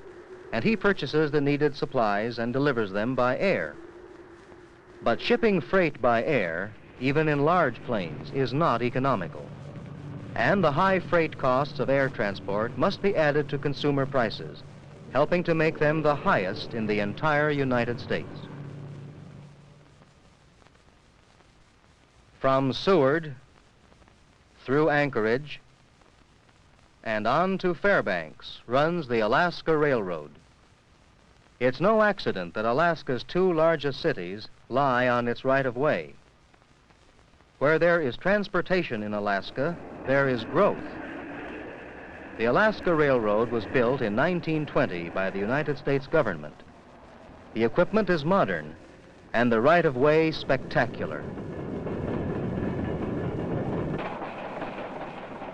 and he purchases the needed supplies and delivers them by air. But shipping freight by air, even in large planes, is not economical. And the high freight costs of air transport must be added to consumer prices, helping to make them the highest in the entire United States. From Seward, through Anchorage, and on to Fairbanks runs the Alaska Railroad. It's no accident that Alaska's two largest cities lie on its right-of-way. Where there is transportation in Alaska, there is growth. The Alaska Railroad was built in 1920 by the United States government. The equipment is modern, and the right-of-way spectacular.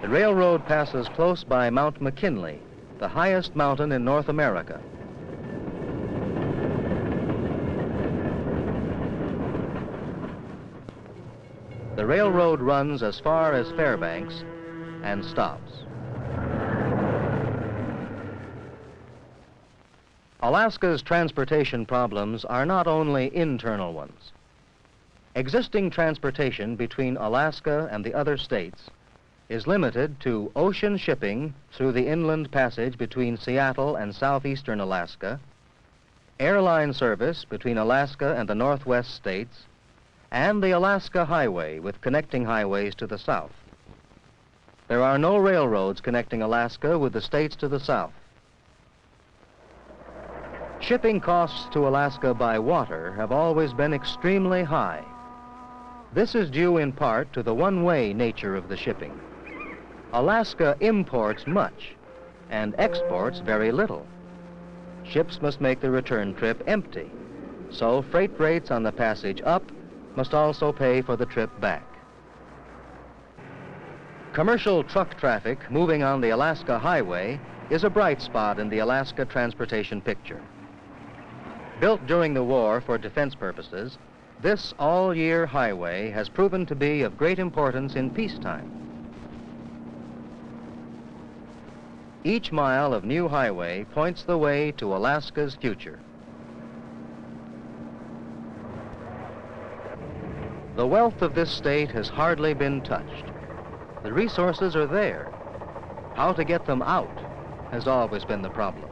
The railroad passes close by Mount McKinley, the highest mountain in North America. The railroad runs as far as Fairbanks and stops. Alaska's transportation problems are not only internal ones. Existing transportation between Alaska and the other states is limited to ocean shipping through the inland passage between Seattle and southeastern Alaska, airline service between Alaska and the northwest states, and the Alaska Highway with connecting highways to the south. There are no railroads connecting Alaska with the states to the south. Shipping costs to Alaska by water have always been extremely high. This is due in part to the one-way nature of the shipping. Alaska imports much and exports very little. Ships must make the return trip empty, so freight rates on the passage up must also pay for the trip back. Commercial truck traffic moving on the Alaska Highway is a bright spot in the Alaska transportation picture. Built during the war for defense purposes, this all-year highway has proven to be of great importance in peacetime. Each mile of new highway points the way to Alaska's future. The wealth of this state has hardly been touched. The resources are there. How to get them out has always been the problem.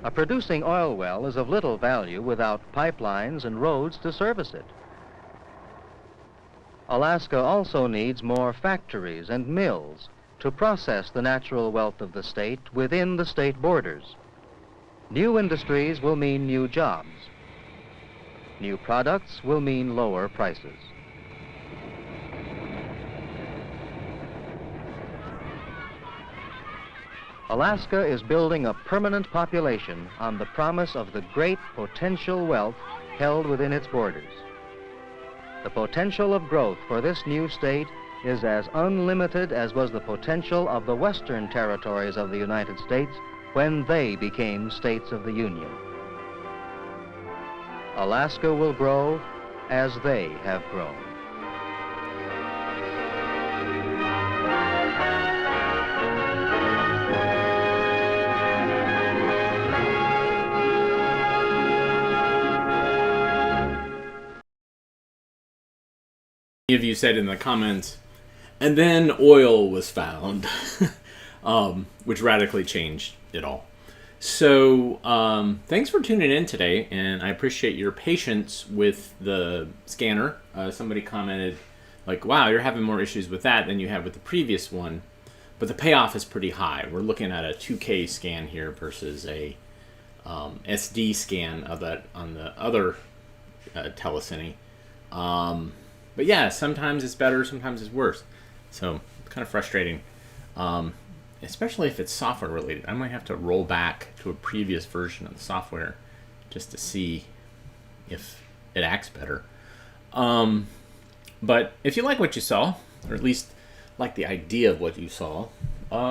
A producing oil well is of little value without pipelines and roads to service it. Alaska also needs more factories and mills to process the natural wealth of the state within the state borders. New industries will mean new jobs. New products will mean lower prices. Alaska is building a permanent population on the promise of the great potential wealth held within its borders. The potential of growth for this new state is as unlimited as was the potential of the western territories of the United States when they became states of the Union. Alaska will grow as they have grown.
Many of you said in the comments, and then oil was found, which radically changed it all. So thanks for tuning in today, and I appreciate your patience with the scanner. Somebody commented, like, wow, you're having more issues with that than you had with the previous one, but the payoff is pretty high. We're looking at a 2K scan here versus a SD scan of that on the other telecine. But yeah, sometimes it's better, sometimes it's worse. So it's kind of frustrating, especially if it's software related. I might have to roll back to a previous version of the software just to see if it acts better. But if you like what you saw, or at least like the idea of what you saw,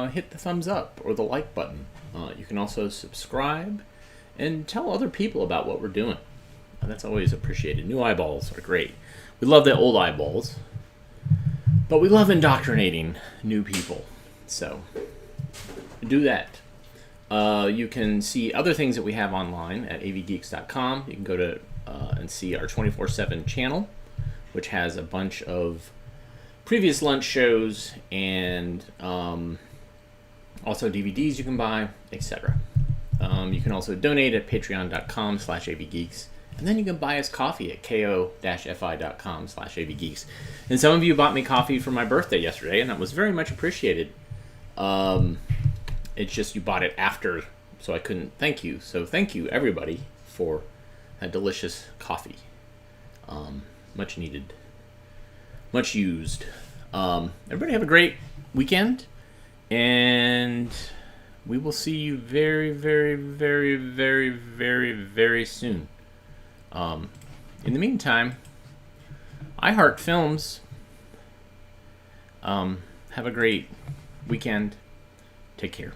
hit the thumbs up or the like button. You can also subscribe and tell other people about what we're doing. That's always appreciated. New eyeballs are great. We love the old eyeballs, but we love indoctrinating new people. So do that. You can see other things that we have online at avgeeks.com. You can go to and see our 24/7 channel, which has a bunch of previous lunch shows and also DVDs you can buy, etc. You can also donate at patreon.com/avgeeks. And then you can buy us coffee at ko-fi.com/avgeeks. And some of you bought me coffee for my birthday yesterday, and that was very much appreciated. It's just you bought it after, so I couldn't thank you. So thank you, everybody, for that delicious coffee. Much needed. Much used. Everybody have a great weekend, and we will see you very, very, very, very, very, very soon. In the meantime, I heart films. Have a great weekend. Take care.